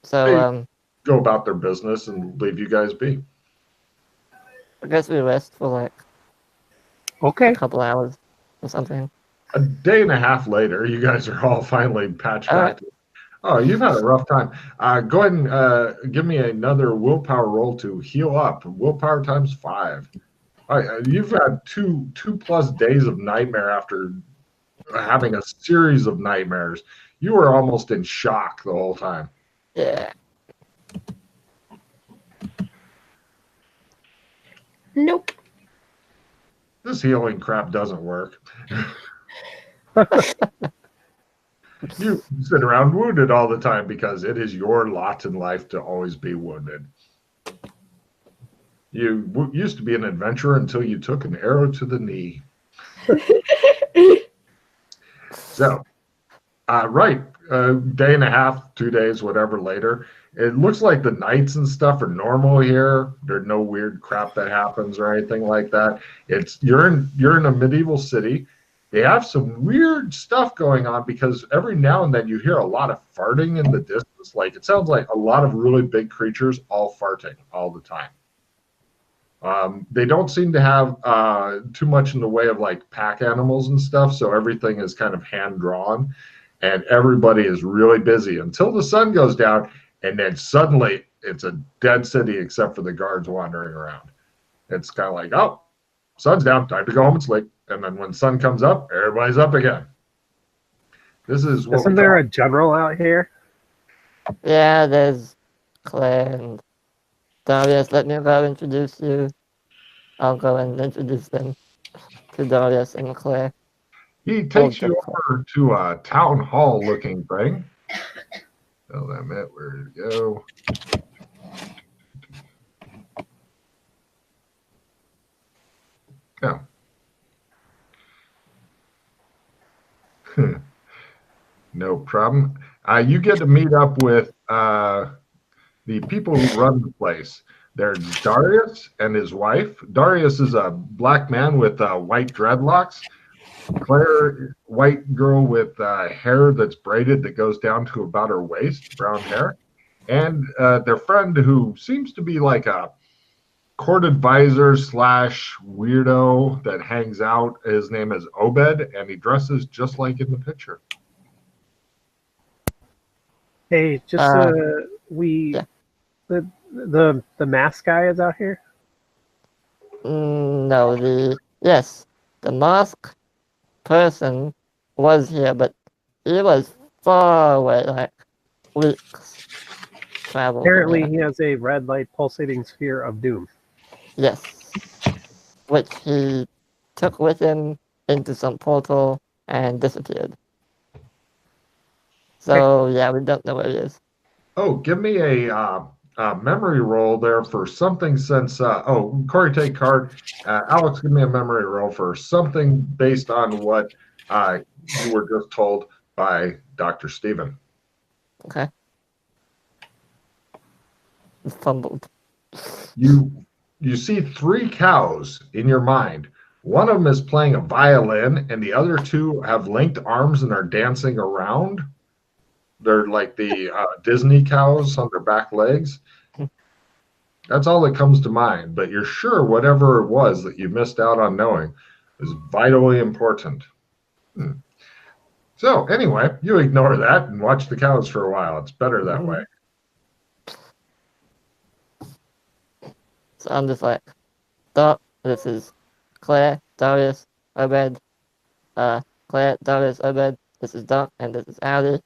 So, They go about their business and leave you guys be. I guess we rest for like a Okay. couple hours or something. A day and a half later, you guys are all finally patched All back. right. Oh, you've had a rough time. Go ahead and give me another willpower roll to heal up. Willpower times 5. You've had two plus days of nightmare after having a series of nightmares. You were almost in shock the whole time. Yeah. Nope. This healing crap doesn't work. You sit around wounded all the time because it is your lot in life to always be wounded. You used to be an adventurer until you took an arrow to the knee. So, right, a day and a half, 2 days, whatever later, it looks like the nights and stuff are normal here. There's no weird crap that happens or anything like that. You're in a medieval city. They have some weird stuff going on because every now and then you hear a lot of farting in the distance. Like it sounds like a lot of really big creatures all farting all the time. They don't seem to have too much in the way of like pack animals and stuff, so everything is kind of hand drawn, and everybody is really busy until the sun goes down, and then suddenly it's a dead city except for the guards wandering around. It's kind of like, oh, sun's down, time to go home and sleep. And then when sun comes up, everybody's up again. This is what Isn't there a general out here? Yeah, there's Claire and Darius. Let me go introduce you. I'll go and introduce them to Darius and Claire. He takes you over to a town hall looking thing. Tell them it, where to go. Oh. No problem. You get to meet up with the people who run the place. There's Darius and his wife. Darius is a black man with white dreadlocks. Claire, white girl with hair that's braided that goes down to about her waist, brown hair. And their friend who seems to be like a court advisor / weirdo that hangs out. His name is Obed, and he dresses just like in the picture. Hey, just yeah. the mask guy is out here. No, the mask person was here, but he was far away, like weeks travel. Apparently, he has a red light pulsating sphere of doom. Yes, which he took with him into some portal and disappeared. So yeah, we don't know where he is. Oh, give me a memory roll there for something since. Corey, take card. Alex, give me a memory roll for something based on what you were just told by Dr. Stephen. Okay. Fumbled. You see 3 cows in your mind. One of them is playing a violin, and the other 2 have linked arms and are dancing around. They're like the Disney cows on their back legs. That's all that comes to mind, but you're sure whatever it was that you missed out on knowing is vitally important. So anyway, you ignore that and watch the cows for a while. It's better that way. So I'm just like, Doc, this is Claire, Darius, Obed. Claire, Darius, Obed. This is Doc, and this is Ali.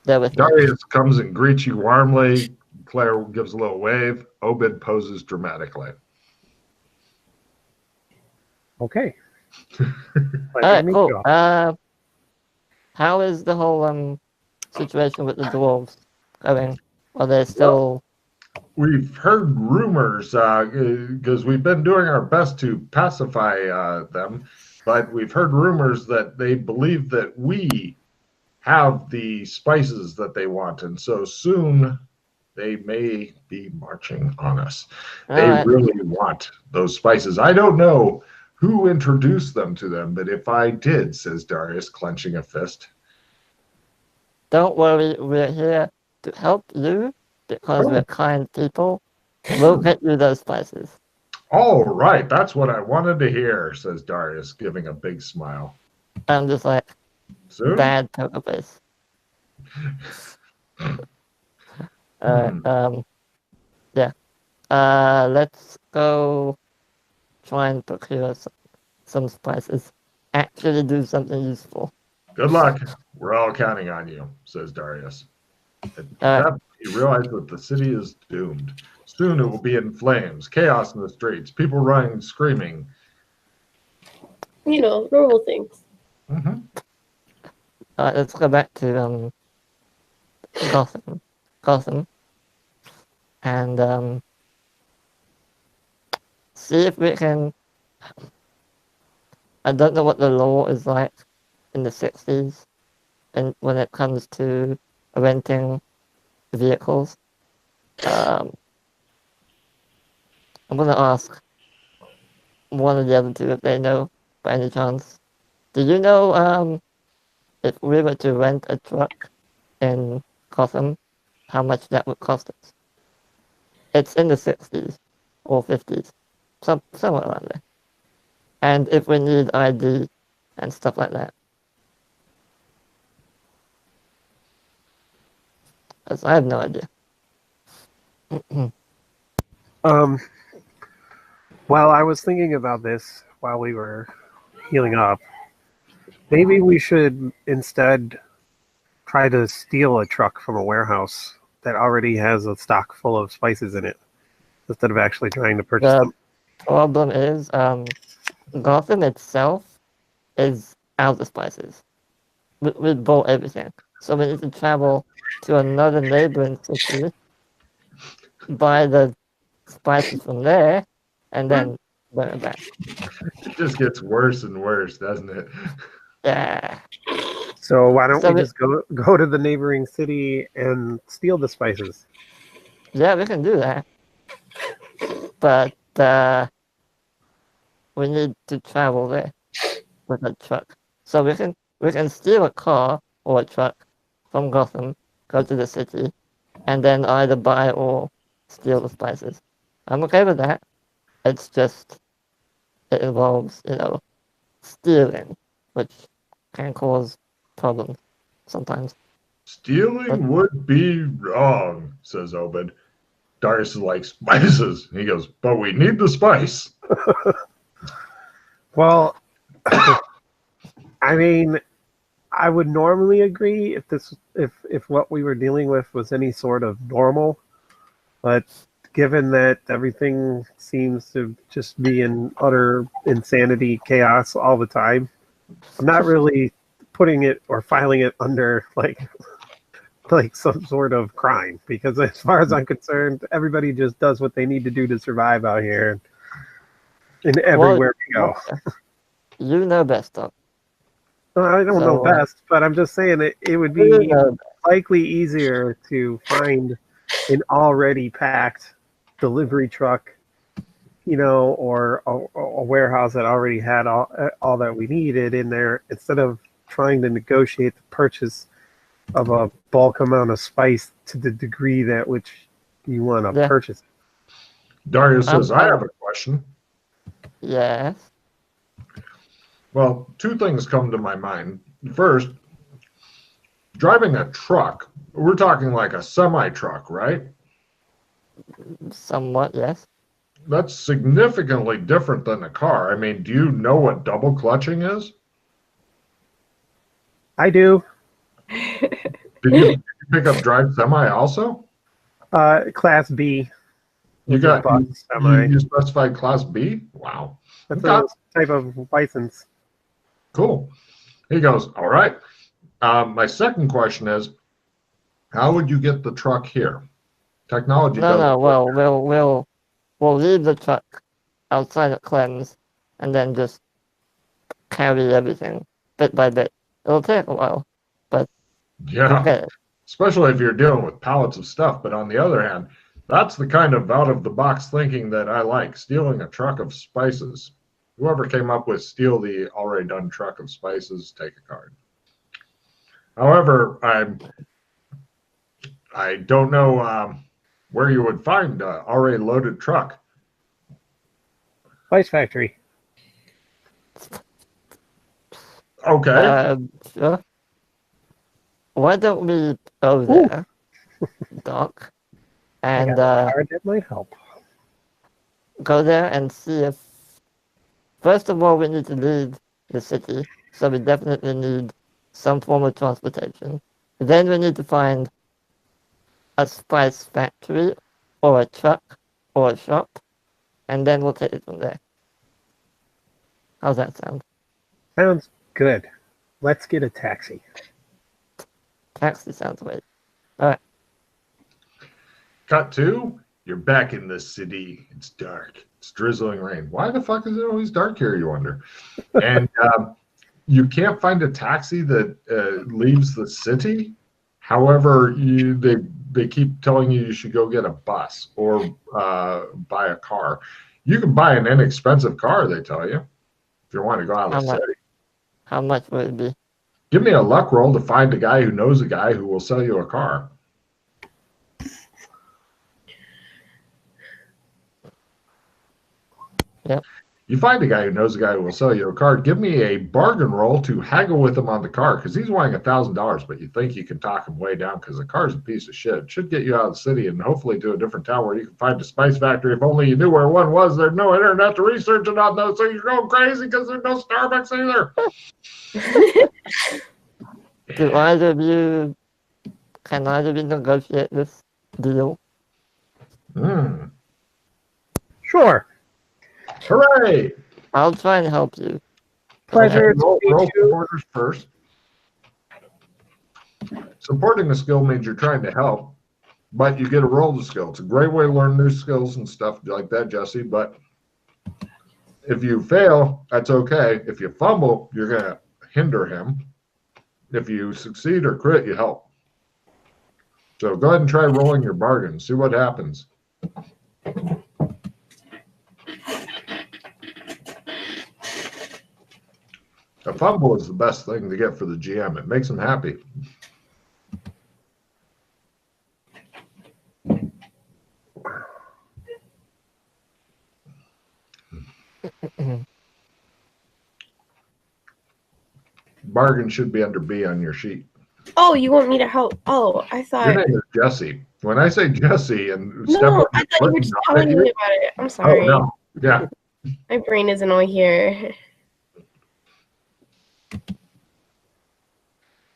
There with Darius comes and greets you warmly. Claire gives a little wave. Obed poses dramatically. Okay. All right, cool. How is the whole situation with the dwarves going? Are they still? We've heard rumors because we've been doing our best to pacify them, but we've heard rumors that they believe that we have the spices that they want, and so soon they may be marching on us. They really want those spices. I don't know who introduced them to them, but if I did, says Darius, clenching a fist. Don't worry, we're here to help you, because we're kind people, we'll get you those spices. All right, that's what I wanted to hear, says Darius, giving a big smile. I'm just like, Soon? bad poker face. Yeah. Let's go try and procure some spices. Actually do something useful. Good luck. We're all counting on you, says Darius. At Alright. that point, you realize that the city is doomed. Soon it will be in flames, chaos in the streets, people running, screaming. You know, normal things. Mm-hmm. Alright, let's go back to Gotham, and see if we can. I don't know what the law is like in the 60s, and when it comes to renting vehicles. I'm gonna ask one of the other two if they know by any chance. Do you know if we were to rent a truck in Gotham, how much that would cost us? It's in the 60s or 50s, somewhere around there. And if we need ID and stuff like that. Because I have no idea. Well, I was thinking about this while we were healing up. Maybe we should instead try to steal a truck from a warehouse that already has a stock full of spices in it, instead of actually trying to purchase them. The problem is, Gotham itself is out of spices. We bought everything. So we need to travel to another neighboring city, buy the spices from there, and then bring it back. It just gets worse and worse, doesn't it? Yeah. So why don't So we just go to the neighboring city and steal the spices? Yeah, we can do that. But we need to travel there with a truck. So we can steal a car or a truck from Gotham, go to the city, and then either buy or steal the spices. I'm okay with that. It's just it involves, stealing, which can cause problems sometimes. Stealing would be wrong, says Obed. Darius is like, spices. He goes, but we need the spice. Well, I mean, I would normally agree if what we were dealing with was any sort of normal, but given that everything seems to just be in utter insanity, chaos all the time, I'm not really putting it or filing it under like some sort of crime, because as far as I'm concerned, everybody just does what they need to do to survive out here and everywhere we go. You know best, though. I don't know best, but I'm just saying it would be likely easier to find an already packed delivery truck, or a warehouse that already had all that we needed in there, instead of trying to negotiate the purchase of a bulk amount of spice to the degree that which you want to purchase it. Darius says, I have a question. Yes. Well, two things come to my mind. First, driving a truck, we're talking like a semi-truck, right? Somewhat, yes. That's significantly different than a car. I mean, do you know what double clutching is? I do. Did you pick up drive semi also? Class B. You semi. You specified class B? Wow. That's a type of license. Cool. He goes, all right. My second question is, how would you get the truck here? Technology doesn't. No. Well, we'll leave the truck outside of Clem's, and then just carry everything bit by bit. It'll take a while, but yeah, especially if you're dealing with pallets of stuff. But on the other hand, that's the kind of out of the box thinking that I like. Stealing a truck of spices. Whoever came up with steal the already done truck of spices, take a card. However, I don't know where you would find an already loaded truck. Spice Factory. Okay. Sure. Why don't we go there, Doc, I and got a card that might help. go there and see if. First of all, we need to leave the city, so we definitely need some form of transportation. Then we need to find a spice factory, or a truck, or a shop, and then we'll take it from there. How's that sound? Sounds good. Let's get a taxi. Taxi sounds great. Alright. Cut to, you're back in the city. It's dark. It's drizzling rain. Why the fuck is it always dark here, you wonder? And you can't find a taxi that leaves the city. However, they keep telling you should go get a bus or buy a car. You can buy an inexpensive car, they tell you, if you want to go out of the city. How much would it be? Give me a luck roll to find a guy who knows a guy who will sell you a car. Yep. You find a guy who knows a guy who will sell you a car. Give me a bargain roll to haggle with him on the car because he's wanting $1,000, but you think you can talk him way down because the car's a piece of shit. It should get you out of the city and hopefully to a different town where you can find a spice factory. If only you knew where one was. There's no internet to research it on those, so you're going crazy because there's no Starbucks either. Can either of you negotiate this deal? Sure. Hooray! I'll try and help you. Pleasure to Roll meet you. supporters first. Supporting a skill means you're trying to help, but you get a roll to skill. It's a great way to learn new skills and stuff like that, Jesse. But if you fail, that's okay. If you fumble, you're going to hinder him. If you succeed or crit, you help. So go ahead and try rolling your bargain. See what happens. A fumble is the best thing to get for the GM. It makes him happy. Bargain should be under B on your sheet. Oh, you want me to help? Oh, I Your thought. name is Jesse. When I say Jesse and step No, up I thought you were just telling me about it. I'm Oh, sorry. no. Yeah. My brain isn't all here.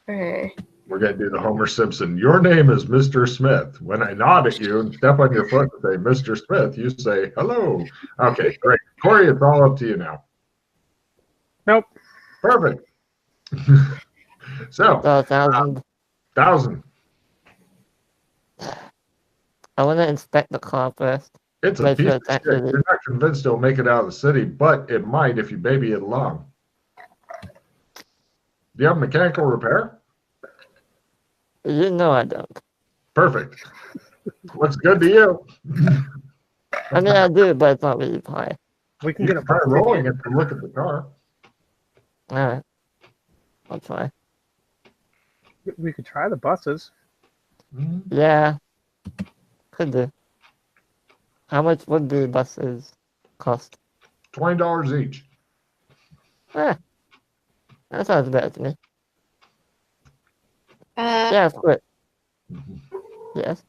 Alright. We're going to do the Homer Simpson. Your name is Mr. Smith. When I nod at you and step on your foot and say, Mr. Smith, you say, hello. Okay, great. Corey, it's all up to you now. Nope. Perfect. So, 1,000. 1,000. I want to inspect the car first. It's a Make piece sure of it's shit. actually. You're not convinced it'll make it out of the city, but it might if you baby it along. Do you have mechanical repair? You know I don't. Perfect. What's good to you? I mean, I do, but it's not really high. We can You get a can try bus rolling ticket. it to look at the car. Alright. I'll try. We could try the buses. Yeah. Could do. How much would the buses cost? $20 each. That sounds better to me. Uh, Yeah, quit. Yes.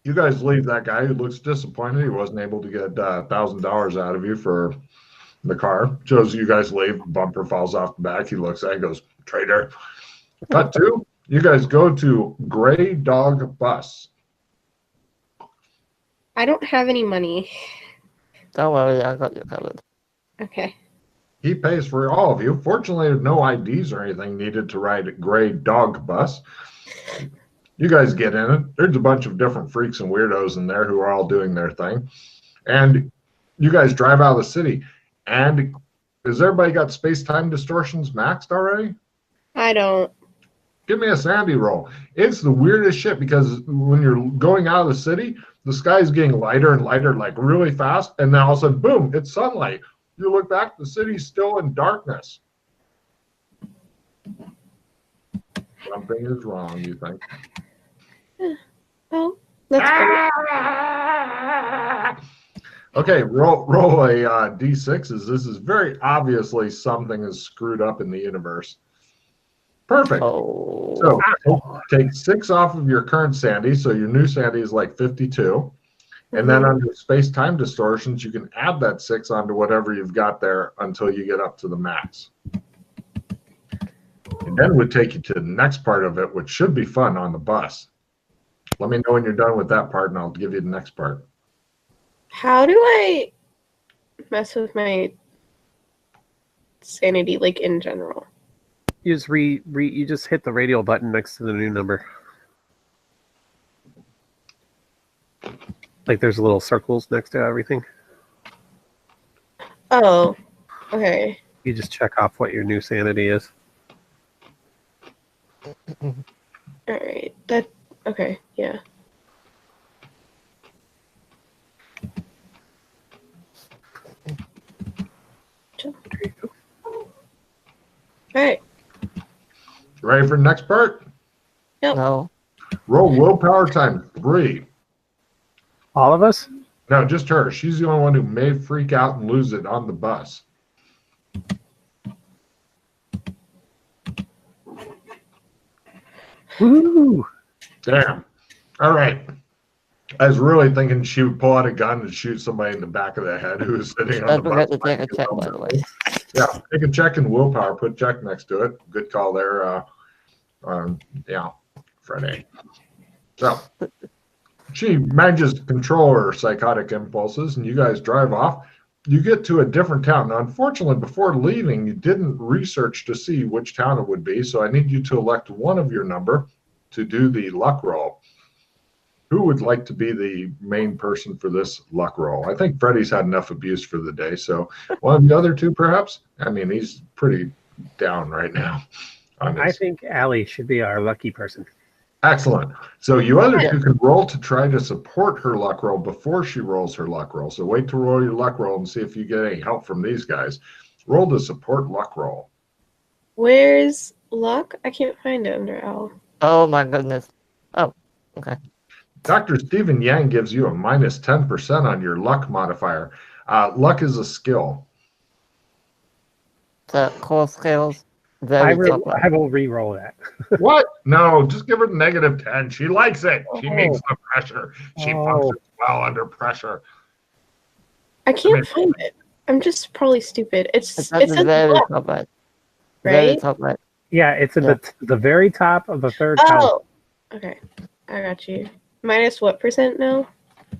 You guys leave that guy who looks disappointed. He wasn't able to get $1,000 out of you for the car. Shows you guys leave. Bumper falls off the back. He looks at it, goes, traitor. Cut to, you guys go to Gray Dog Bus. I don't have any money. Don't worry, I got you covered. Okay. He pays for all of you. Fortunately, there's no IDs or anything needed to ride a Gray Dog Bus. You guys get in it. There's a bunch of different freaks and weirdos in there who are all doing their thing. And you guys drive out of the city. And has everybody got space-time distortions maxed already? I don't. Give me a Sandy roll. It's the weirdest shit because when you're going out of the city, the sky's getting lighter and lighter, like really fast. And then all of a sudden, boom, it's sunlight. You look back, the city's still in darkness. Something is wrong, you think. That's great. Okay, roll a d6. This is very obviously something is screwed up in the universe. Perfect. Oh. So take 6 off of your current sanity, so your new sanity is like 52. And then under space-time distortions, you can add that 6 onto whatever you've got there until you get up to the max. And then we'll take you to the next part of it, which should be fun on the bus. Let me know when you're done with that part, and I'll give you the next part. How do I mess with my sanity, like in general? You just you just hit the radio button next to the new number. Like there's little circles next to everything. Oh, okay. You just check off what your new sanity is. All right. That okay. Yeah. All right. Ready for the next part? Yep. No. Roll willpower times 3. All of us? No, just her. She's the only one who may freak out and lose it on the bus. Woo! Damn. All right. I was really thinking she would pull out a gun and shoot somebody in the back of the head who was sitting on Don't the forget bus. to take a check, by the way. Yeah, take a check in willpower. Put check next to it. Good call there. Yeah, Freddie. So she manages to control her psychotic impulses, and you guys drive off. You get to a different town. Now, unfortunately, before leaving, you didn't research to see which town it would be, so I need you to elect one of your number to do the luck roll. Who would like to be the main person for this luck roll? I think Freddie's had enough abuse for the day, so one of the other two, perhaps? I mean, he's pretty down right now. I think Allie should be our lucky person. Excellent. So you other two can roll to try to support her luck roll before she rolls her luck roll. So wait to roll your luck roll and see if you get any help from these guys. Roll to support luck roll. Where's luck? I can't find it under L. Oh my goodness. Oh, okay. Dr. Stephen Yang gives you a minus 10% on your luck modifier. Luck is a skill. The core skills. I Very top will re-roll that. What? No, just give her negative 10. She likes it. She needs the pressure. She functions well under pressure. I can't find it. I'm just probably stupid. It That's says very luck, top right. Very right? top right. Yeah, it's at the very top of the third column. Oh, okay. I got you. Minus what percent now?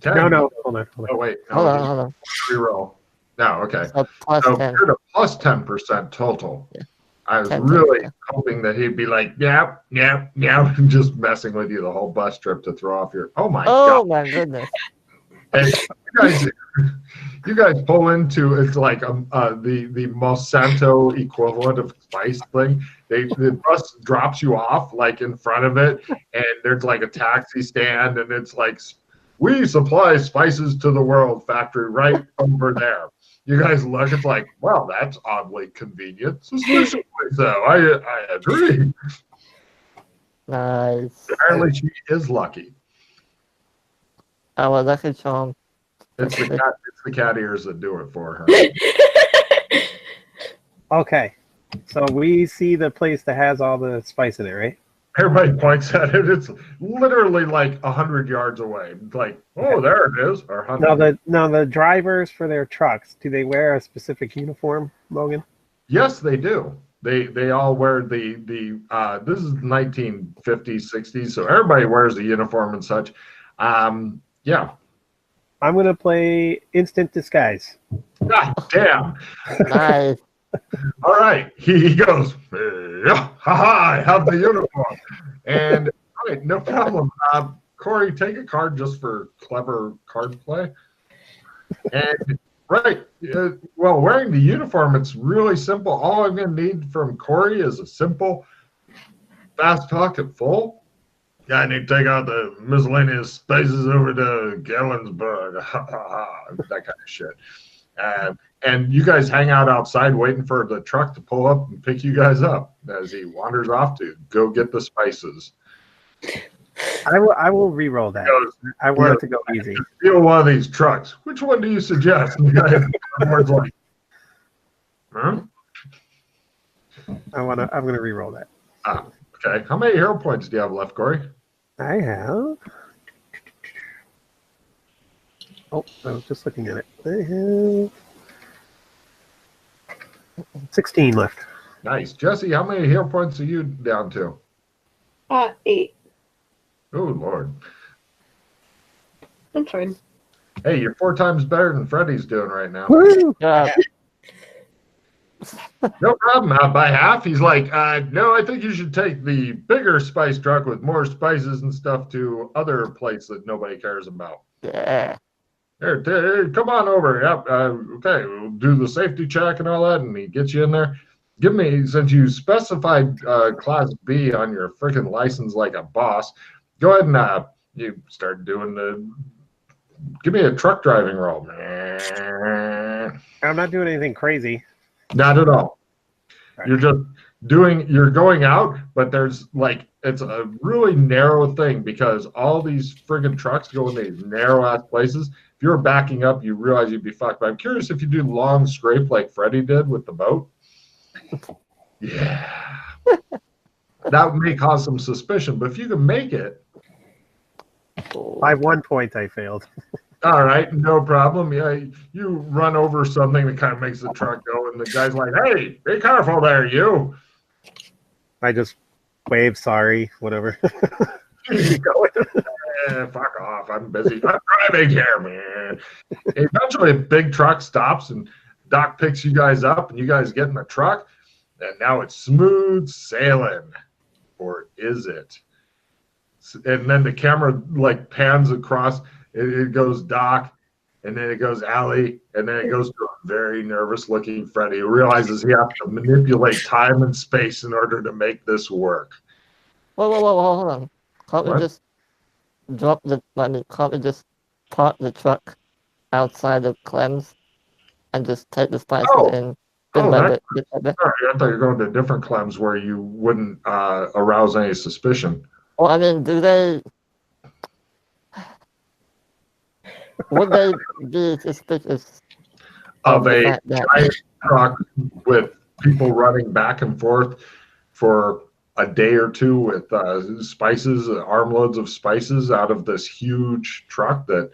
10. No, hold on. Oh, wait. No, Hold on. Reroll. No, okay. So plus So 10. you're at a plus 10% total. Yeah. I was 10, really 10. hoping that he'd be like, yeah, and just messing with you the whole bus trip to throw off your. Oh my Oh god! my goodness. And you guys pull into it's like the Monsanto equivalent of spice thing. The bus drops you off like in front of it, and there's like a taxi stand, and it's like, we supply spices to the world factory right over there. You guys look, it's like, well, that's oddly convenient. Suspiciously so. I agree. Nice. Apparently she is lucky. Our lucky charm. It's the cat ears that do it for her. Okay, so we see the place that has all the spice in it, right? Everybody points at it. It's literally like 100 yards away. It's like, oh, there it is. Or 100. Now the drivers for their trucks, do they wear a specific uniform, Logan? Yes, they do. They all wear the this is 1950s, 60s, so everybody wears the uniform and such. Yeah. I'm gonna play instant disguise. God damn. Nice. All right. He goes, I have the uniform. And all right, no problem. Corey, take a card just for clever card play. And right, well, wearing the uniform, it's really simple. All I'm going to need from Corey is a simple fast talk at full. Yeah, I need to take out the miscellaneous spices over to Gallensburg. That kind of shit. And you guys hang out outside waiting for the truck to pull up and pick you guys up as he wanders off to go get the spices. I will re-roll that. I want it to go easy. Steal one of these trucks. Which one do you suggest? And the guy on the board's like, huh? I'm gonna re-roll that. Okay. How many hero points do you have left, Corey? I have. Oh, I was just looking at it. I have 16 left. Nice. Jesse, how many hero points are you down to? 8. Oh, Lord. I'm fine. Hey, you're 4 times better than Freddy's doing right now. Woo! No problem. By half, he's like, no, I think you should take the bigger spice truck with more spices and stuff to other places that nobody cares about. Yeah. Here, come on over. Yep. Okay, we'll do the safety check and all that, and he gets you in there. Give me, since you specified Class B on your freaking license like a boss, go ahead and you start doing give me a truck driving roll. I'm not doing anything crazy. Not at all. Right. You're just you're going out, but there's like, it's a really narrow thing because all these friggin' trucks go in these narrow ass places. If you were backing up, you realize you'd be fucked. But I'm curious if you do long scrape like Freddie did with the boat. Yeah. That may cause some suspicion, but if you can make it. By 1 point, I failed. All right, no problem. Yeah, you run over something that kind of makes the truck go, and the guy's like, hey, be careful there, you. I just wave, sorry, whatever. Fuck off. I'm busy. I'm driving here, man. Eventually, a big truck stops, and Doc picks you guys up, and you guys get in the truck, and now it's smooth sailing. Or is it? And then the camera, like, pans across. It goes Doc, and then it goes Allie, and then it goes to a very nervous-looking Freddy who realizes he has to manipulate time and space in order to make this work. Whoa, hold on. Can't we just can't we just park the truck outside of Clem's and just take the spices in? Sorry, I thought you were going to different Clems where you wouldn't arouse any suspicion. Well, I mean, would they be suspicious of a giant truck with people running back and forth for a day or two with spices, armloads of spices out of this huge truck? Are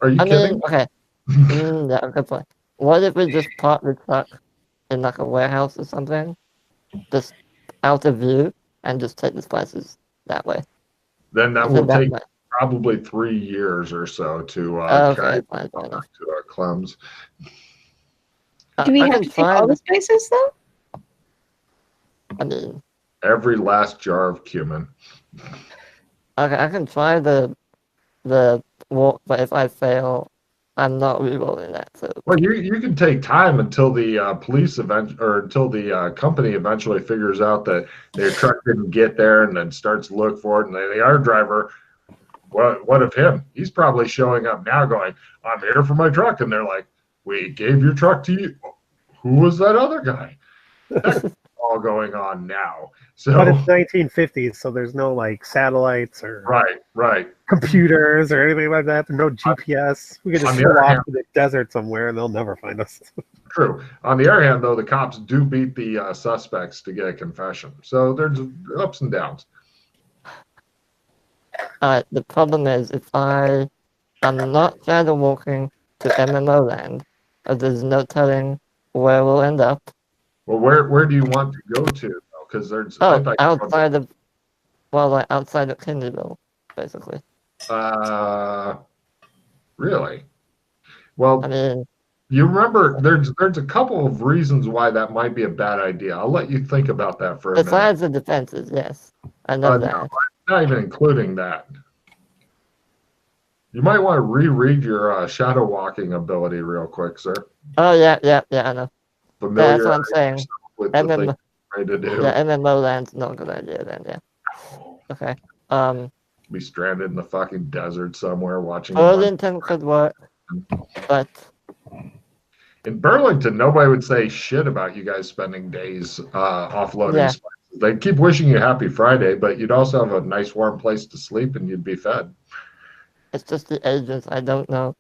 you kidding? Okay. Yeah, good point. What if we just park the truck in like a warehouse or something, just out of view, and just take the spices that way? Then that will take probably 3 years or so to carry fine. to Clem's. Do we have to take all the spices though? I mean, every last jar of cumin. Okay, I can try the walk, but if I fail, I'm not rerolling that. So. Well, you can take time until the police until the company eventually figures out that their truck didn't get there and then starts to look for it. And the yard driver, what of him? He's probably showing up now going, I'm here for my truck. And they're like, we gave your truck to you. Who was that other guy? That's all going on now. So, but it's 1950s, so there's no like satellites or right computers or anything like that. There's no GPS. We could just go off to the desert somewhere and they'll never find us. True. On the other hand, though, the cops do beat the suspects to get a confession. So there's ups and downs. The problem is if I'm not shadow walking to MMO land, there's no telling where we'll end up. Well, where do you want to go to? Because there's outside of Kinderville, basically. Really? Well, I mean, you remember there's a couple of reasons why that might be a bad idea. I'll let you think about that for a minute. Besides the defenses, yes, I know that. No, not even including that. You might want to reread your shadow walking ability real quick, sir. Oh yeah, I know. That's what I'm saying. MMO land's not a good idea then, yeah. Okay. Be stranded in the fucking desert somewhere watching. Burlington could work, but in Burlington, nobody would say shit about you guys spending days offloading spices They keep wishing you happy Friday, but you'd also have a nice warm place to sleep and you'd be fed. It's just the agents. I don't know.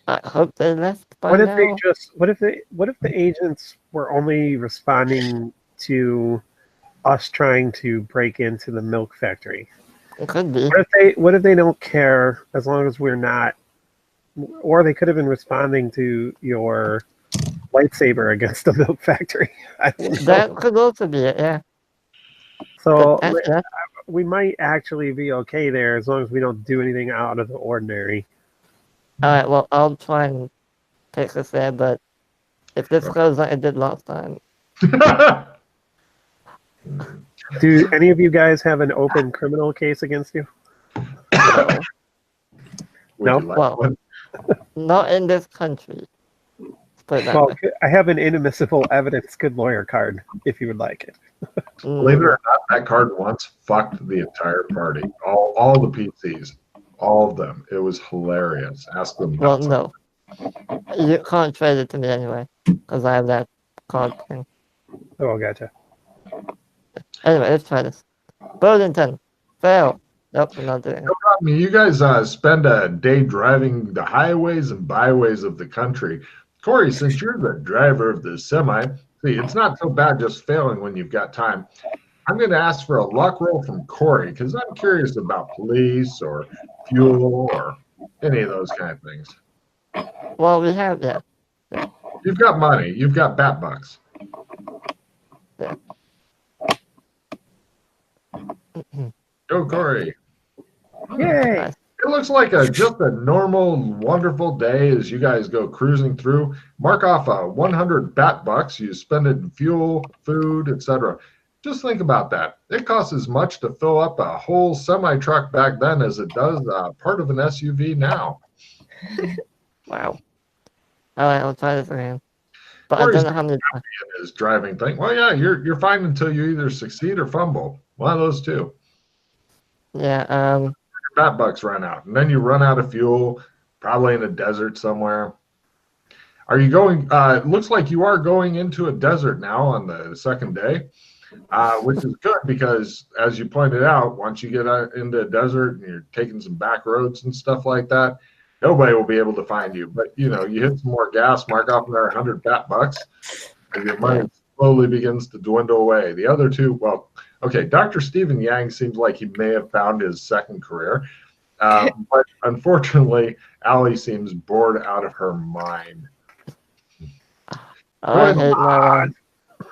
I hope they left by What if they now. just? What if the agents were only responding to us trying to break into the milk factory? It could be. What if they don't care as long as we're not? Or they could have been responding to your lightsaber against the milk factory. I don't know. That could also be it, yeah. So But actually, we might actually be okay there as long as we don't do anything out of the ordinary. alright, well, I'll try and take us there, but if this goes like it did last time, Do any of you guys have an open criminal case against you? no. Would No? you like Well, one? Not in this country. Let's put it that Well, way. I have an inadmissible evidence good lawyer card if you would like it. Believe it or not, that card once fucked the entire party. All the PCs. All of them. It was hilarious. Ask them. Well, about no. You can't trade it to me anyway, because I have that card thing. Oh, gotcha. Anyway, let's try this. Burlington. Fail. Nope, we're not doing it. No problem. You guys spend a day driving the highways and byways of the country. Corey, since you're the driver of the semi, see, it's not so bad just failing when you've got time. I'm going to ask for a luck roll from Corey because I'm curious about police or fuel or any of those kind of things. Well, we have that. You've got money. You've got bat bucks. Yeah. Go, Corey. Yay! Nice. It looks like just a normal, wonderful day as you guys go cruising through. Mark off 100 bat bucks. You spend it in fuel, food, etc. Just think about that. It costs as much to fill up a whole semi-truck back then as it does part of an SUV now. Wow. Alright, I'll try this again. But Corey's I don't know how many times. in his driving thing. Well, yeah, you're fine until you either succeed or fumble. One of those two. Yeah, Your bat bucks run out, and then you run out of fuel, probably in a desert somewhere. Are you going? It looks like you are going into a desert now on the second day, which is good because, as you pointed out, once you get into a desert and you're taking some back roads and stuff like that, nobody will be able to find you. But you hit some more gas, mark off another 100 bat bucks, and your money slowly begins to dwindle away. The other two, well, okay, Dr. Stephen Yang seems like he may have found his second career, but unfortunately, Allie seems bored out of her mind. I hate my life. Go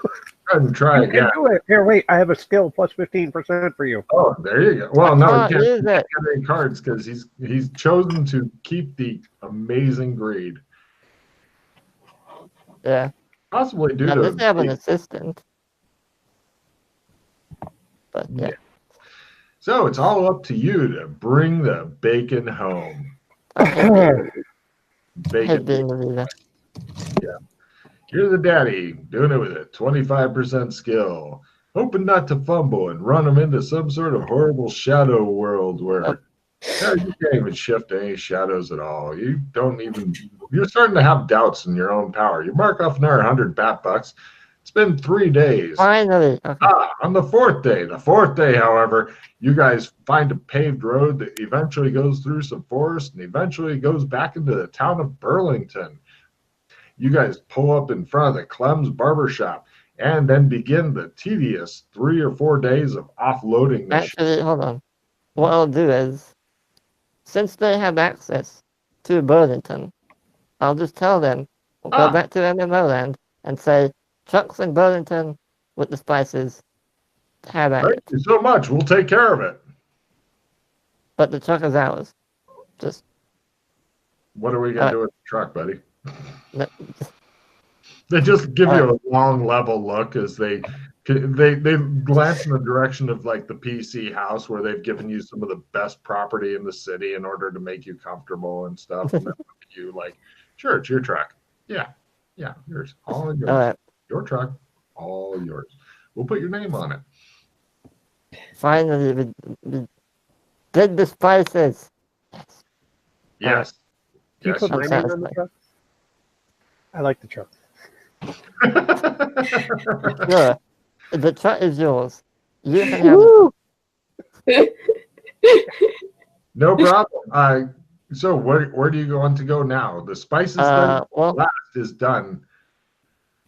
ahead and try You again. can do it. Here, wait. I have a skill plus 15% for you. Oh, there you go. Well, no, Oh, he can't use it. get any cards because he's chosen to keep the amazing greed. Yeah. Possibly due At to least I have an assistant. But yeah. So it's all up to you to bring the bacon home. I hate Bacon. being the leader. You're the daddy, doing it with a 25% skill. Hoping not to fumble and run them into some sort of horrible shadow world where you can't even shift any shadows at all. You're starting to have doubts in your own power. You mark off another 100 bat bucks. It's been 3 days. Finally. Okay. On the fourth day, however, you guys find a paved road that eventually goes through some forest and eventually goes back into the town of Burlington. You guys pull up in front of the Clem's Barbershop and then begin the tedious 3 or 4 days of offloading this. Actually, hold on. What I'll do is, since they have access to Burlington, I'll just tell them, we'll go back to MMO land and say, trucks in Burlington with the spices, have at Thank it. you so much. We'll take care of it. But the truck is ours. Just, What are we going to do with the truck, buddy? no, They just give you a long level look as they glance in the direction of like the PC house where they've given you some of the best property in the city in order to make you comfortable and stuff. And then look at you like, sure, it's your truck. Yeah, yours. All yours. all right. Your truck, all yours. We'll put your name on it. Finally, we did the spices. Yes. Do you Yes. put my I'm name on the satisfied. truck? I like the truck. Sure. The truck is yours. You can have Woo! No problem. So where do you want to go now? The spices then well, last is done.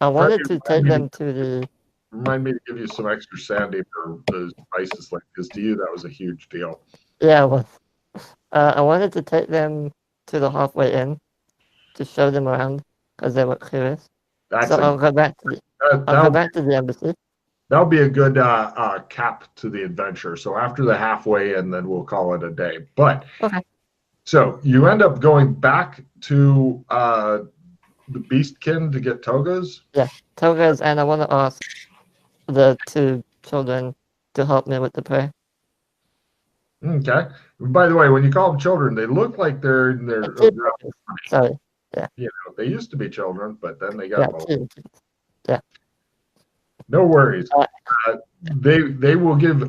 I wanted Freddie, to take them to the. remind me to give you some extra sandy for the spices like this. To you, that was a huge deal. Yeah, well, I wanted to take them to the halfway inn to show them around because they were curious. That's So I'll go back to the. I'll go back to the embassy. that'll be a good cap to the adventure. So after the halfway in, then we'll call it a day. But Okay. so you end up going back to the Beastkin to get togas. Yeah, togas, and I want to ask the two children to help me with the prayer. Okay. By the way, when you call them children, they look like they're in their. Sorry. You know, they used to be children, but then they Yeah, got both. two. Yeah. No worries. They will give.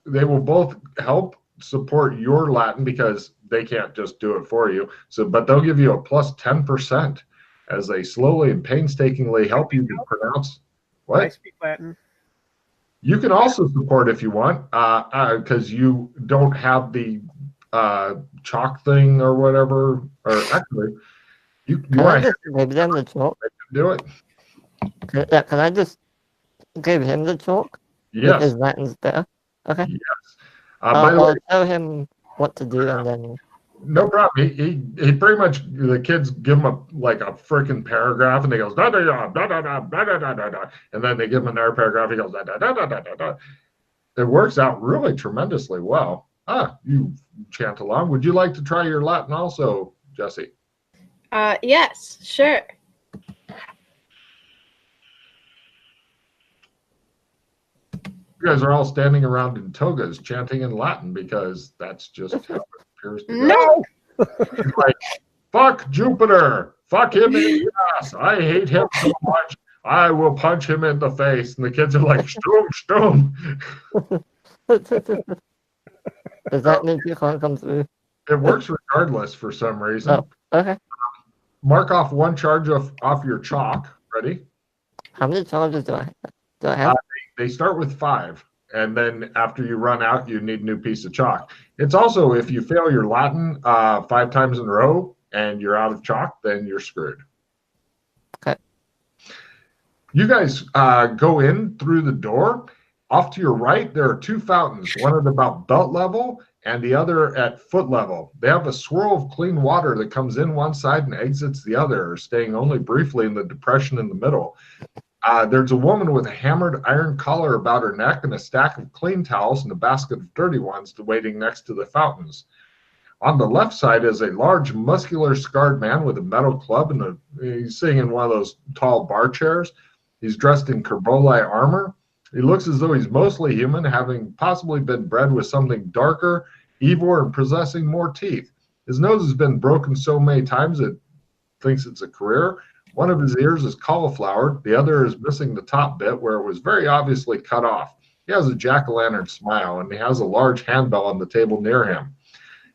They will both help support your Latin because they can't just do it for you. So, but they'll give you a plus 10% as they slowly and painstakingly help you to pronounce. What? I speak Latin. You can also support if you want, because you don't have the chalk thing or whatever. Or actually, you Can I want to just give them the chalk? do it? Can I just give him the chalk? Yes. Because Latin's better. Okay. Yes. By the way, I'll tell him what to do and then. no problem. He pretty much, the kids give him a freaking paragraph and he goes da da da da da da da da da da, and then they give him another paragraph. He goes da da da da da da da. It works out really tremendously well. You chant along. Would you like to try your Latin also, Jesse? Yes, sure. You guys are all standing around in togas chanting in Latin because that's just how it appears to go. No. Like, fuck Jupiter. Fuck him in the ass. I hate him so much. I will punch him in the face. And the kids are like, Stum, Stum. Does that mean you can't come through? It works regardless for some reason. Oh, okay. Mark off one charge off your chalk. Ready? How many charges do I have? They start with 5. And then after you run out, you need a new piece of chalk. It's also, if you fail your Latin 5 times in a row and you're out of chalk, then you're screwed. Okay. You guys go in through the door. Off to your right, there are 2 fountains, one at about belt level and the other at foot level. They have a swirl of clean water that comes in one side and exits the other, staying only briefly in the depression in the middle. There's a woman with a hammered iron collar about her neck and a stack of clean towels and a basket of dirty ones waiting next to the fountains. On the left side is a large, muscular, scarred man with a metal club, and he's sitting in one of those tall bar chairs. He's dressed in Kerboli armor. He looks as though he's mostly human, having possibly been bred with something darker, evil, and possessing more teeth. His nose has been broken so many times it thinks it's a career. One of his ears is cauliflowered. The other is missing the top bit where it was very obviously cut off. He has a jack-o'-lantern smile, and he has a large handbell on the table near him.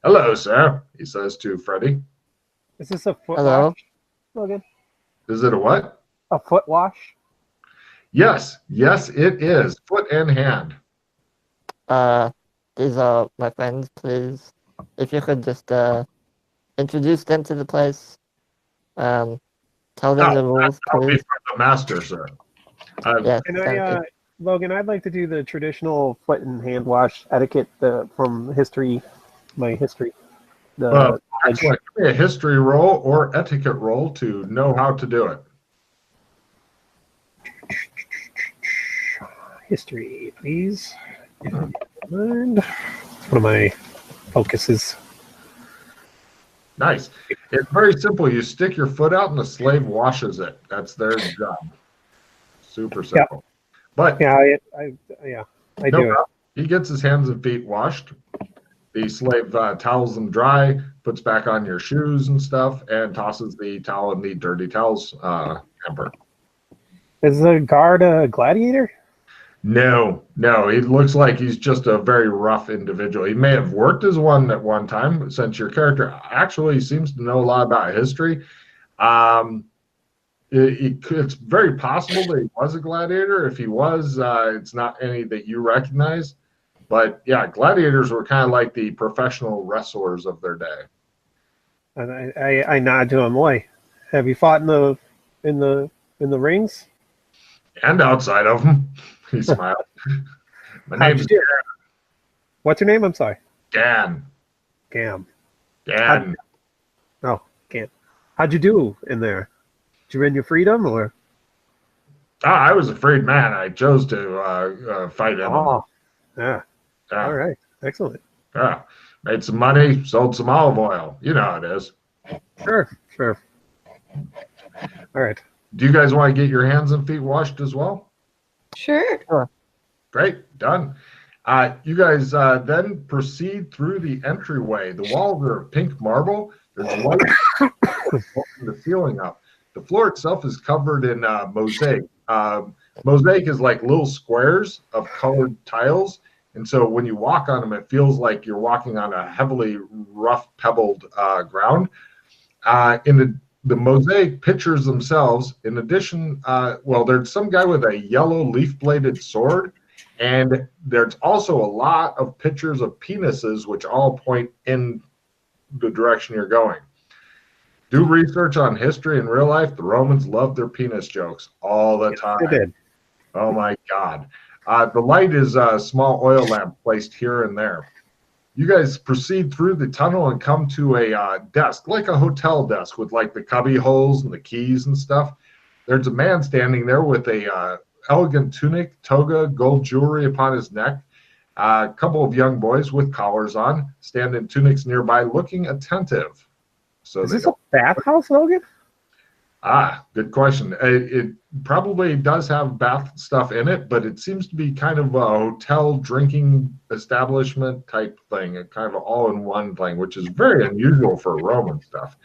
Hello, sir, he says to Freddie. Is this a foot Hello? wash, Logan? Is it a what? A foot wash? Yes, it is. Foot and hand. These are my friends, please. If you could just introduce them to the place. Tell them the rules, I'll be please. for the master, sir. Yes, Can thank you. Logan, I'd like to do the traditional foot and hand wash etiquette from history, my history. Actually, give me a history roll or etiquette roll to know how to do it. History, please. If I mind. One of my focuses. Nice. It's very simple. You stick your foot out and the slave washes it. That's their job. Super simple. But Yeah, I no do it. problem. He gets his hands and feet washed. The slave towels them dry, puts back on your shoes and stuff, and tosses the towel in the dirty towels hamper. Is the guard a gladiator? No. He looks like he's just a very rough individual. He may have worked as one at one time, but since your character actually seems to know a lot about history, It's very possible that he was a gladiator. If he was, it's not any that you recognize. But yeah, gladiators were kind of like the professional wrestlers of their day. And I nod to him. Boy, have you fought in the rings? And outside of them, he smiled. My How'd name's you do? What's your name? I'm sorry. Dan. Gam. Dan. Oh, Gam. How'd you do in there? Did you win your freedom or? I was a freed man. I chose to fight him. Oh, yeah. Yeah. All right. Excellent. Yeah. Made some money, sold some olive oil. You know how it is. Sure. All right. Do you guys want to get your hands and feet washed as well? Sure. Great. Done. You guys then proceed through the entryway. The walls are of pink marble. There's light from the ceiling up. The floor itself is covered in mosaic. Mosaic is like little squares of colored tiles. And so when you walk on them, it feels like you're walking on a heavily rough, pebbled ground. In the mosaic pictures themselves, in addition, there's some guy with a yellow leaf-bladed sword. And there's also a lot of pictures of penises, which all point in the direction you're going. Do research on history and real life. The Romans loved their penis jokes all the time. They did. Oh, my God. The light is a small oil lamp placed here and there. You guys proceed through the tunnel and come to a desk, like a hotel desk with like the cubby holes and the keys and stuff. There's a man standing there with a elegant tunic, toga, gold jewelry upon his neck. A couple of young boys with collars on stand in tunics nearby, looking attentive. So is this a bathhouse, Logan? Good question. It probably does have bath stuff in it, but it seems to be kind of a hotel drinking establishment type thing, a kind of all-in-one thing, which is very unusual for Roman stuff.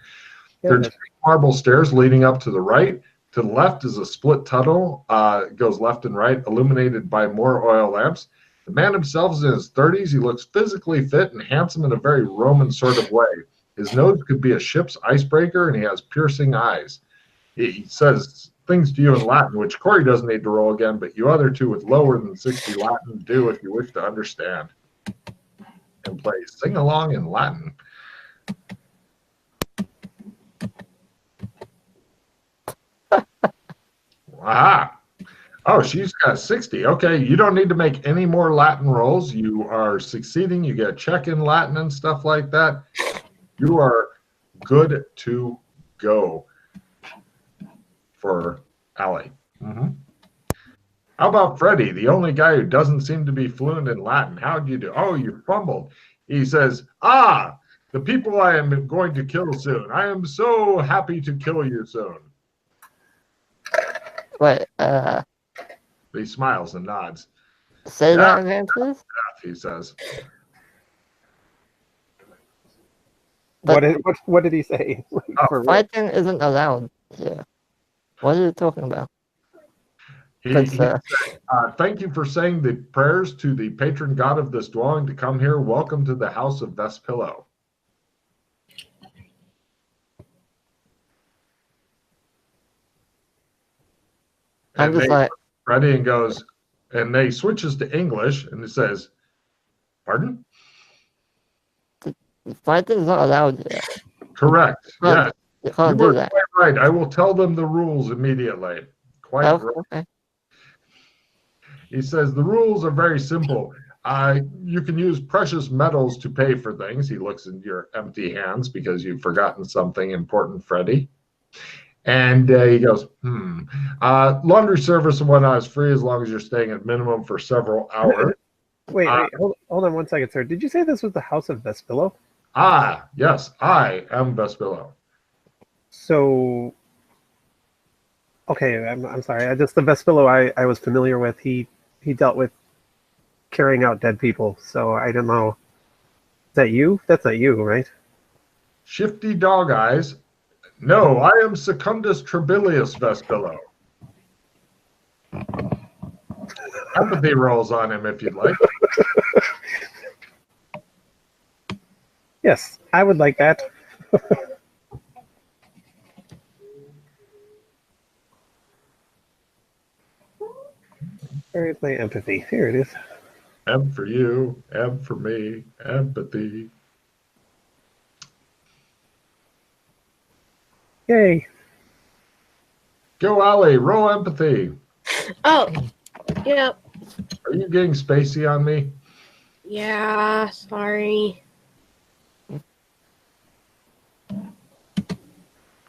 Yeah. There's marble stairs leading up to the right. To the left is a split tunnel. It goes left and right, illuminated by more oil lamps. The man himself is in his 30s. He looks physically fit and handsome in a very Roman sort of way. His nose could be a ship's icebreaker, and he has piercing eyes. He says things to you in Latin, which Corey doesn't need to roll again, but you other two with lower than 60 Latin do if you wish to understand. And play sing along in Latin. Aha. Oh, she's got 60. Okay, you don't need to make any more Latin rolls. You are succeeding. You get a check in Latin and stuff like that. You are good to go for Allie. Mm-hmm. How about Freddie, the only guy who doesn't seem to be fluent in Latin? How'd you do? Oh, you fumbled. He says, the people I am going to kill soon. I am so happy to kill you soon. Wait, He smiles and nods. say that again, please? He says. But What did he say? fighting isn't allowed here. What are you talking about? He said, thank you for saying the prayers to the patron god of this dwelling to come here. Welcome to the house of Vespillo. I'm just like, Freddie and goes, and they switches to English, and it says, pardon? fighting is not allowed here. Correct. Yes. You can't You do are that. quite right. I will tell them the rules immediately. Quite Oh, right. okay. He says the rules are very simple. You can use precious metals to pay for things. He looks in your empty hands because you've forgotten something important, Freddie. And he goes, laundry service and whatnot is free as long as you're staying at minimum for several hours. Wait, hold on 1 second, sir. Did you say this was the house of Vespillo? Yes, I am Vespillo. So, okay, I'm sorry. The Vespillo I was familiar with, he dealt with carrying out dead people. So I don't know. Is that you? That's not you, right? Shifty dog eyes. No, I am Secundus Trebellius Vespillo. Empathy rolls on him if you'd like. Yes, I would like that. Where is my empathy? Here it is. M for you, M for me, empathy. Yay. Go, Allie, roll empathy. Oh, yeah. Are you getting spacey on me? Yeah, sorry.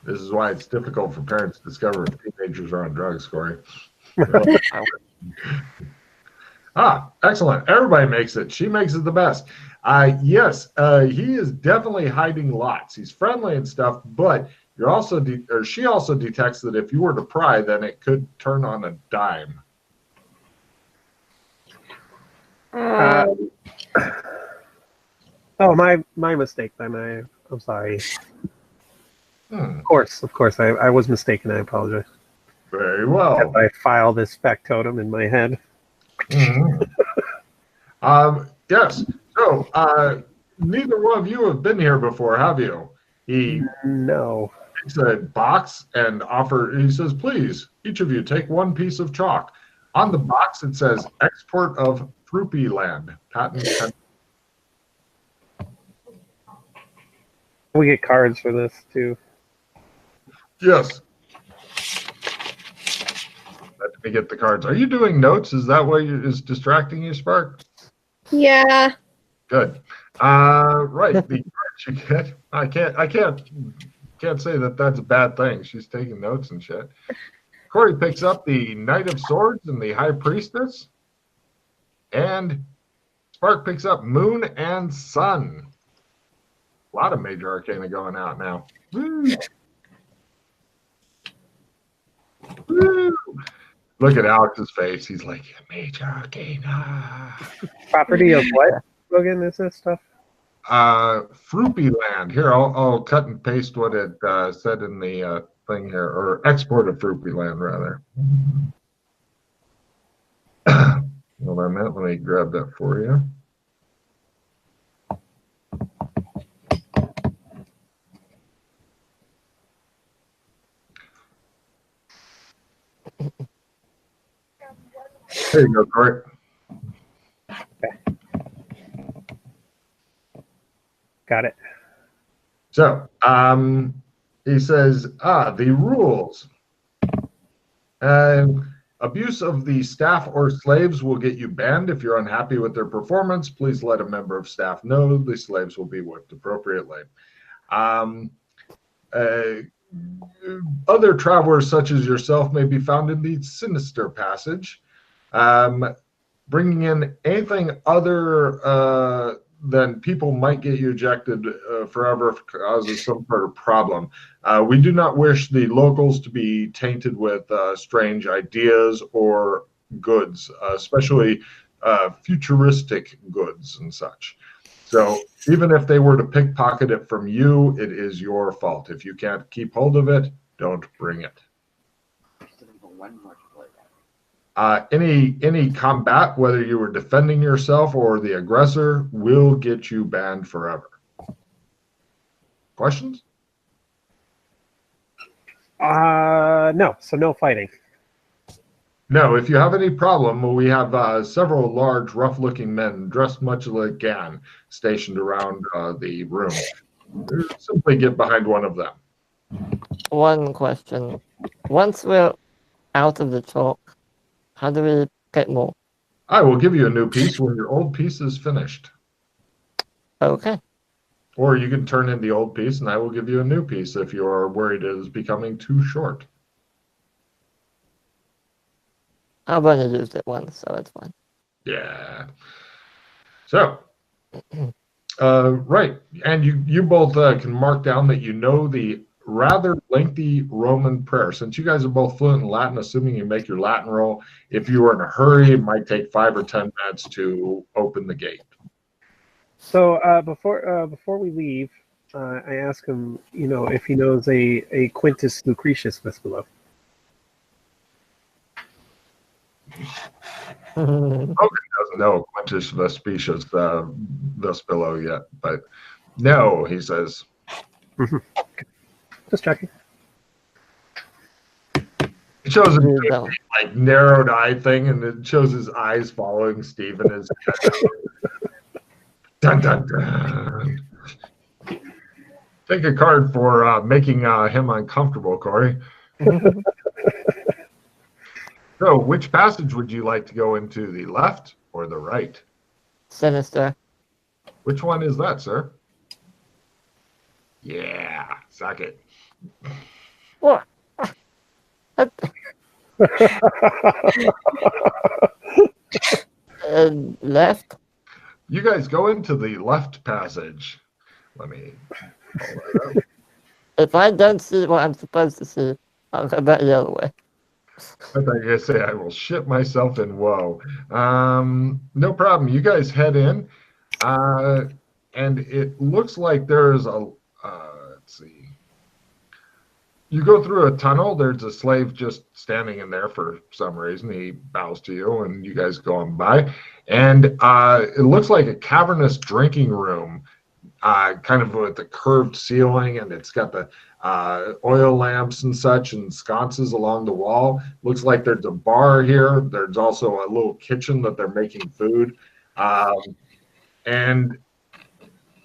This is why it's difficult for parents to discover if teenagers are on drugs, Corey. Excellent. Everybody makes it. She makes it the best. Yes, he is definitely hiding lots. He's friendly and stuff, but you're also she also detects that if you were to pry, then it could turn on a dime. Oh, my mistake. Then I'm sorry. Of course, I was mistaken. I apologize. Very well. As I file this factotum in my head. Yes. So neither one of you have been here before, have you? He No. takes a box and he says, please, each of you take one piece of chalk. On the box it says export of Fruity Land. Patent. We get cards for this too. Yes. Let me get the cards. Are you doing notes? Is that what is distracting you, Spark? Yeah. Good. Right. The cards you get. I can't say that that's a bad thing. She's taking notes and shit. Corey picks up the Knight of Swords and the High Priestess. And Spark picks up Moon and Sun. A lot of major arcana going out now. Woo. Woo. Look at Alex's face. He's like, major arcana. Property of what? Logan, is this stuff? Fruity Land. Here, I'll cut and paste what it said in the thing here, or export of Fruity Land, rather. Hold on a minute. Let me grab that for you. There you go, Corey. Okay. Got it. So, he says, the rules. Abuse of the staff or slaves will get you banned. If you're unhappy with their performance, please let a member of staff know. The slaves will be whipped appropriately. Other travelers such as yourself may be found in the Sinister Passage. Bringing in anything other than people might get you ejected forever if it causes some sort of problem. We do not wish the locals to be tainted with strange ideas or goods, especially futuristic goods and such. So even if they were to pickpocket it from you, it is your fault. If you can't keep hold of it, don't bring it. Any combat, whether you were defending yourself or the aggressor, will get you banned forever. Questions? No. So no fighting. No. If you have any problem, we have several large, rough-looking men dressed much like Gan stationed around the room. Simply get behind one of them. One question. Once we're out of the chalk, how do we get more? I will give you a new piece when your old piece is finished. Okay. Or you can turn in the old piece and I will give you a new piece if you're worried it is becoming too short. I've only used it once, so it's fine. Yeah. So, right. And you both can mark down that you know the rather lengthy Roman prayer. Since you guys are both fluent in Latin, assuming you make your Latin roll, if you were in a hurry, it might take 5 or 10 minutes to open the gate. So before we leave, I ask him, if he knows a Quintus Lucretius Vespillo. Hogan doesn't know Quintus Vespasius Vespillo yet, but no, he says. Just checking. It shows him You doing don't. the, like narrowed eye thing, and it shows his eyes following Steven as dun dun dun. Take a card for making him uncomfortable, Corey. So, which passage would you like to go into, the left or the right? Sinister. Which one is that, sir? Yeah, suck it. What? Left. You guys go into the left passage. Let me pull that up. If I don't see what I'm supposed to see, I'll go back the other way. I thought you were going to say I will shit myself in woe. No problem. You guys head in, and it looks like there's a. Let's see. You go through a tunnel. There's a slave just standing in there for some reason. He bows to you, and you guys go on by. And it looks like a cavernous drinking room, kind of with a curved ceiling, and it's got the oil lamps and such and sconces along the wall. Looks like there's a bar here. There's also a little kitchen that they're making food. And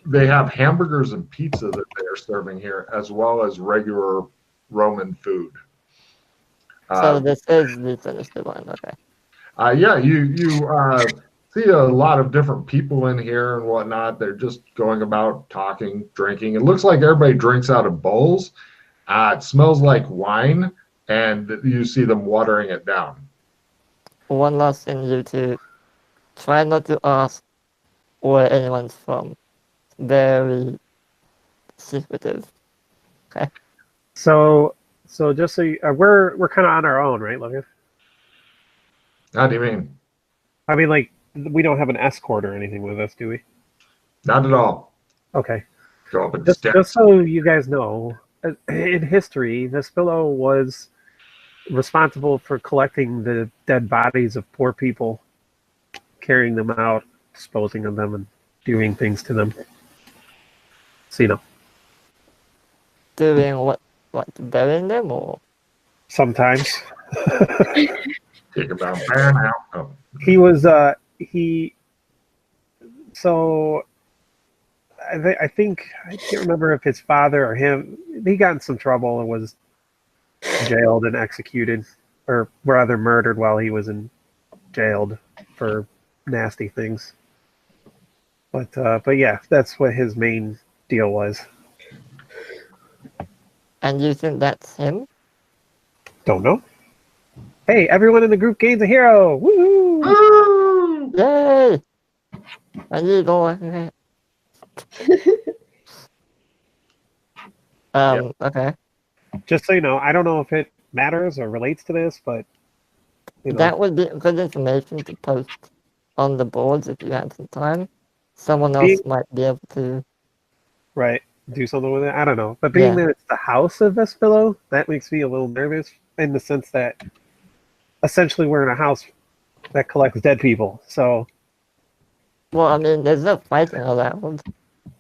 they have hamburgers and pizza that they're serving here, as well as regular Roman food. So this is the sinister one. Okay. Yeah, you see a lot of different people in here and whatnot. They're just going about talking, drinking. It looks like everybody drinks out of bowls. It smells like wine, and you see them watering it down. One last thing, you two. Try not to ask where anyone's from. Very secretive. Okay. So just so you, we're kind of on our own, right, Logan? How do you mean? I mean, like, we don't have an escort or anything with us, do we? Not at all. Okay. Go up and Just so you guys know, in history, Vespillo was responsible for collecting the dead bodies of poor people, carrying them out, disposing of them, and doing things to them. So, you know. Doing what? Burying them or? Sometimes. Take them down there now. Oh. He was, so I think, I can't remember if his father or him, he got in some trouble and was jailed and executed, or rather murdered while he was jailed for nasty things. But yeah, that's what his main deal was. And you think that's him? Don't know. Hey, everyone in the group gains a hero! Woohoo! Woo! Yay! I need more. Okay. Just so you know, I don't know if it matters or relates to this, but you know. That would be good information to post on the boards if you had some time. Someone else might be able to. Right. Do something with it. I don't know. But being that it's the house of Vespillo, that makes me a little nervous in the sense that essentially we're in a house that collects dead people. So. Well, I mean, there's no fighting allowed.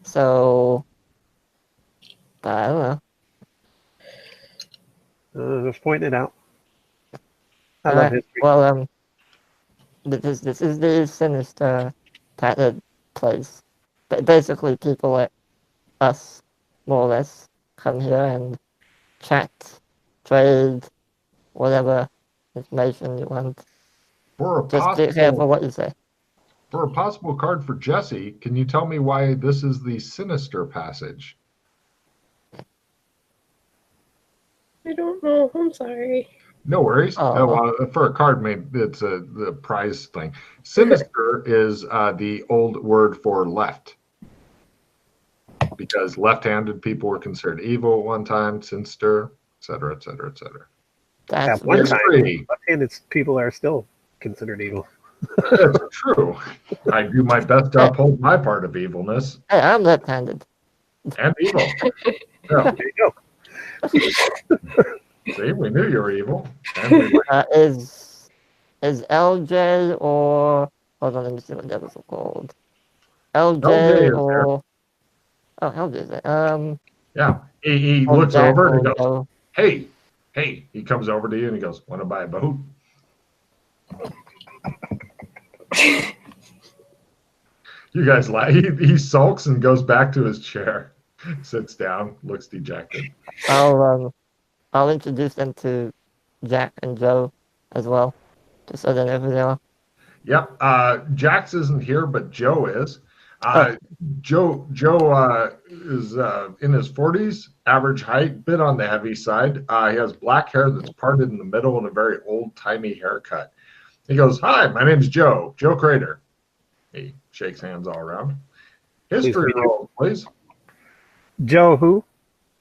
So. But I don't know. Just pointing it out. I love history. Well, this is the sinister patterned place. But basically, people like us, more or less, come here and chat, trade, whatever information you want. Just be careful what you say. For a possible card for Jesse, can you tell me why this is the sinister passage? I don't know. I'm sorry. No worries. For a card, it's the prize thing. Sinister is the old word for left, because left-handed people were considered evil at one time. Sinister, etc., etc., etc. That's at one time, left-handed people are still considered evil. That's true. I do my best to uphold my part of evilness. Hey, I'm left-handed. And evil. There you go. See, we knew you were evil. Is LJ or hold on? Let me see what that was called. LJ or LJ is it? Yeah, he looks over and goes, "Hey, Hey, he comes over to you and he goes, "Want to buy a boat?" You guys laugh. He sulks and goes back to his chair, sits down, looks dejected. I'll introduce them to Jack and Joe as well, just so they know who they are. Yep. Jax isn't here, but Joe is. Oh. Joe is in his 40s, average height, bit on the heavy side. He has black hair that's parted in the middle and a very old-timey haircut. He goes, "Hi, my name's Joe Crater." He shakes hands all around. History roll, please. Joe who?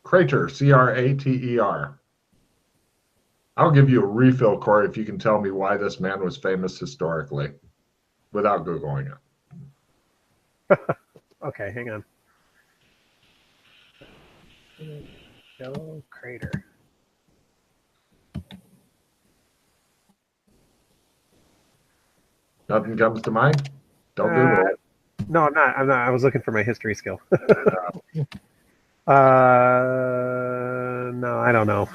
Crater, Crater. I'll give you a refill, Corey, if you can tell me why this man was famous historically without Googling it. Okay, hang on. Joe Crater. Nothing comes to mind? Don't Google it. No, I'm not. I was looking for my history skill. No, I don't know.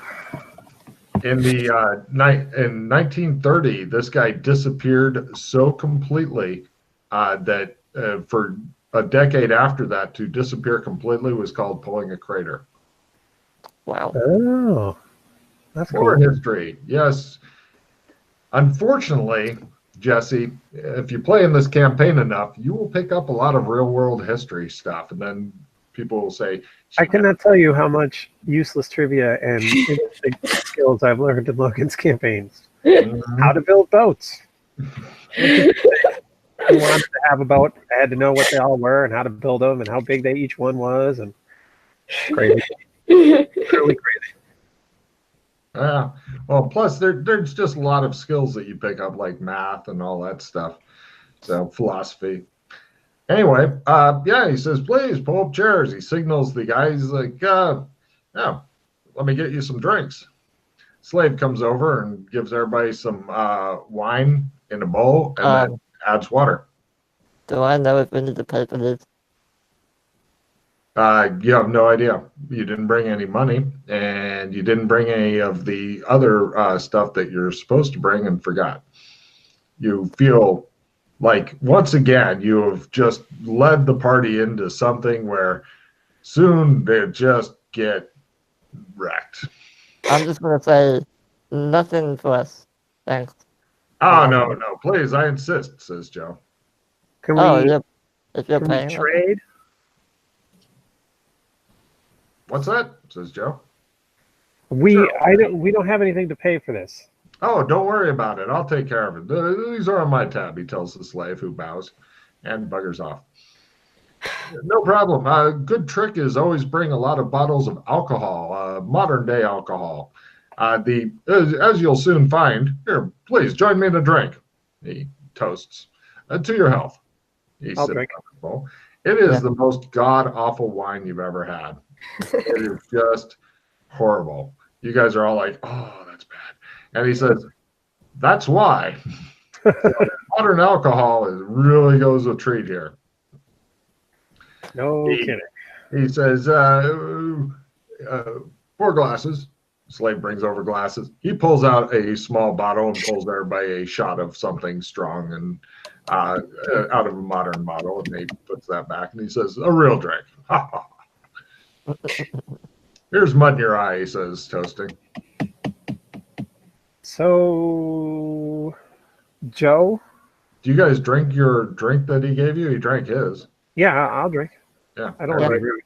In 1930, this guy disappeared so completely that for a decade after that, to disappear completely was called pulling a crater. Wow. Oh, that's More cool. history, yes. Unfortunately, Jesse, if you play in this campaign enough, you will pick up a lot of real-world history stuff, and then people will say, I cannot tell you how much useless trivia and interesting skills I've learned in Logan's campaigns. How to build boats. You wanted to have a boat, I had to know what they all were and how to build them and how big they each one was, and crazy. Truly crazy. Well, plus there's just a lot of skills that you pick up, like math and all that stuff. So philosophy. Anyway, yeah, he says, "Please pull up chairs." He signals the guys like, "Yeah, let me get you some drinks." Slave comes over and gives everybody some wine in a bowl and then adds water. Do I know if we need to pay for this? You have no idea. You didn't bring any money, and you didn't bring any of the other stuff that you're supposed to bring and forgot. You feel like, once again, you have just led the party into something where soon they just get wrecked. I'm just going to say nothing for us. Thanks. Oh, no, please, I insist, says Joe. Can we, if you're can paying, we trade? What's that? Says Joe. We don't have anything to pay for this. Oh, don't worry about it. I'll take care of it. These are on my tab, he tells the slave, who bows and buggers off. No problem. Good trick is always bring a lot of bottles of alcohol, modern day alcohol. As you'll soon find, here, please join me in a drink. He toasts. To your health. I'll drink. It is the most god-awful wine you've ever had. It is just horrible. You guys are all like, "Oh, that's bad." And he says, "That's why modern alcohol really goes a treat here." No kidding. He says, 4 glasses. Slave brings over glasses. He pulls out a small bottle and pulls everybody a shot of something strong and out of a modern bottle, and he puts that back, and he says, "A real drink." "Here's mud in your eye," he says, toasting. So, Joe? Do you guys drink your drink that he gave you? He drank his. Yeah, I'll drink. Yeah. I don't agree.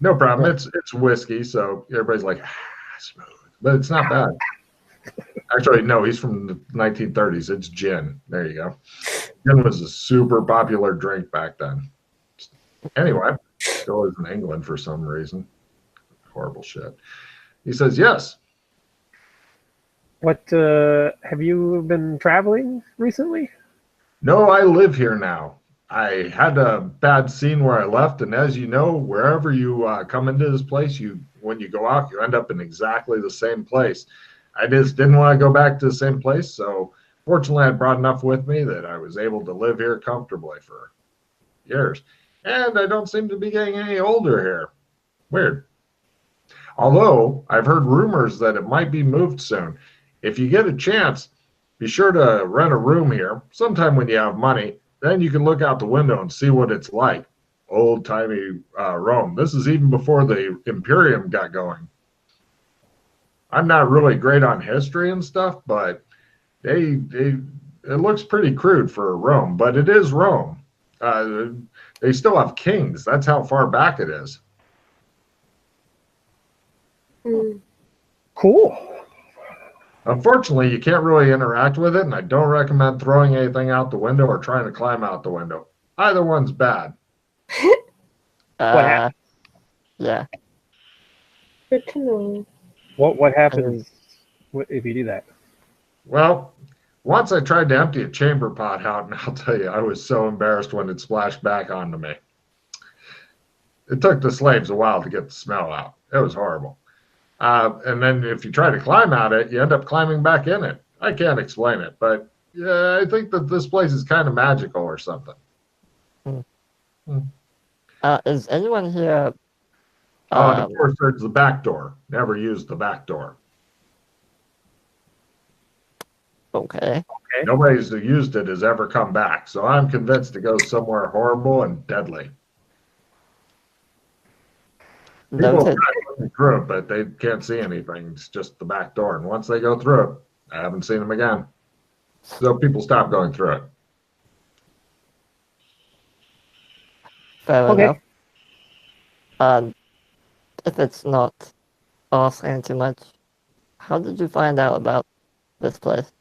No problem. It's whiskey, so everybody's like, smooth. But it's not bad. Actually, no, he's from the 1930s. It's gin. There you go. Gin was a super popular drink back then. Anyway, still is in England for some reason. Horrible shit. He says, "Yes." What, have you been traveling recently? "No, I live here now. I had a bad scene where I left, and as you know, wherever you come into this place, when you go out, you end up in exactly the same place. I just didn't want to go back to the same place, so fortunately I brought enough with me that I was able to live here comfortably for years. And I don't seem to be getting any older here. Weird. Although I've heard rumors that it might be moved soon. If you get a chance, be sure to rent a room here sometime when you have money. Then you can look out the window and see what it's like. Old-timey Rome. This is even before the Imperium got going. I'm not really great on history and stuff, but it looks pretty crude for Rome, but it is Rome. They still have kings. That's how far back it is. Mm. Cool. Unfortunately, you can't really interact with it, and I don't recommend throwing anything out the window or trying to climb out the window. Either one's bad. happened? Yeah. Good to know. What happens if you do that? Well, once I tried to empty a chamber pot out, and I'll tell you, I was so embarrassed when it splashed back onto me. It took the slaves a while to get the smell out. It was horrible. And then if you try to climb out it, you end up climbing back in it. I can't explain it, but yeah, I think that this place is kind of magical or something. Is anyone here? And of course, there's the back door. Never used the back door. Okay. Nobody's used it has ever come back. So I'm convinced it goes somewhere horrible and deadly. People Noted. try looking through it, but they can't see anything. It's just the back door. And once they go through it, I haven't seen them again. So people stop going through it. Fair Okay. enough. If it's not asking too much, how did you find out about this place?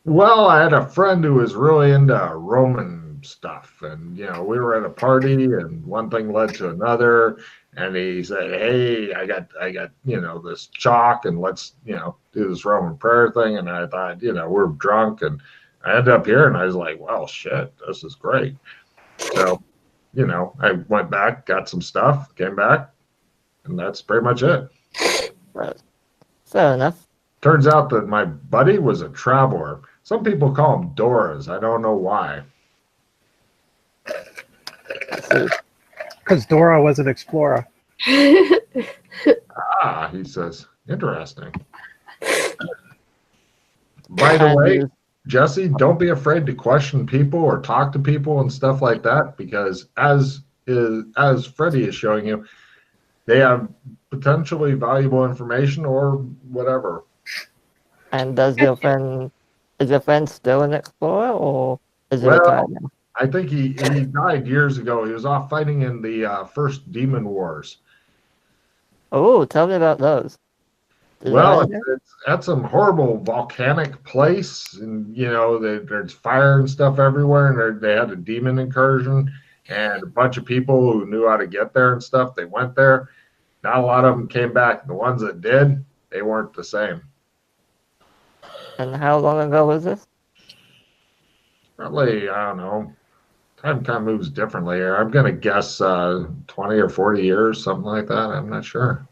Well, I had a friend who was really into Roman stuff, and we were at a party, and one thing led to another, and he said, "Hey, I got this chalk, and let's do this Roman prayer thing." And I thought, we're drunk, and I ended up here, and I was like, "Well, shit, this is great." So, I went back, got some stuff, came back, and that's pretty much it. Right. Fair enough. Turns out that my buddy was a traveler. Some people call him Doras. I don't know why. I see. Because Dora was an explorer. Ah, he says, interesting. By the way, Jesse, don't be afraid to question people or talk to people and stuff like that, because as Freddie is showing you, they have potentially valuable information or whatever. And is your friend still an explorer, or is he retired now? I think he died years ago. He was off fighting in the first Demon Wars. Oh, tell me about those. It's at some horrible volcanic place, and there's fire and stuff everywhere, and they had a demon incursion, and a bunch of people who knew how to get there and stuff, they went there. Not a lot of them came back. The ones that did, they weren't the same. And how long ago was this? Probably, I don't know. Time kind of moves differently here. I'm going to guess 20 or 40 years, something like that. I'm not sure.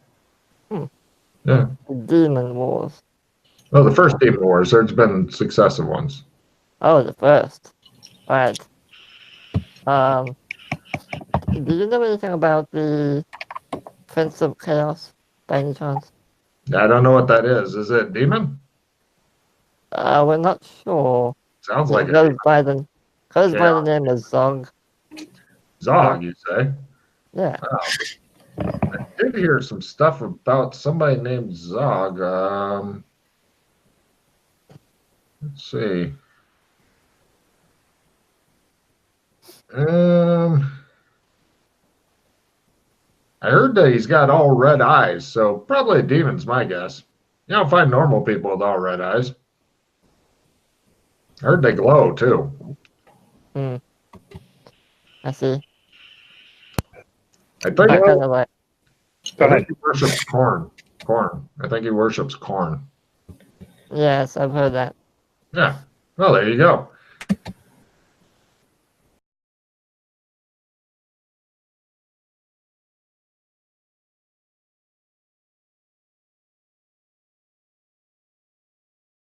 Yeah. Demon Wars. Well, the first Demon Wars, there's been successive ones. Oh, the first. Right. Do you know anything about the Prince of Chaos, by any chance? I don't know what that is. Is it demon? We're not sure. Sounds like it goes by the name of Zog. Zog, you say? Yeah. I did hear some stuff about somebody named Zog. Let's see. I heard that he's got all red eyes, so probably a demon's my guess. You don't find normal people with all red eyes. I heard they glow too. I see. I think he worships corn. I think he worships corn. Yes, I've heard that. Yeah. Well, there you go.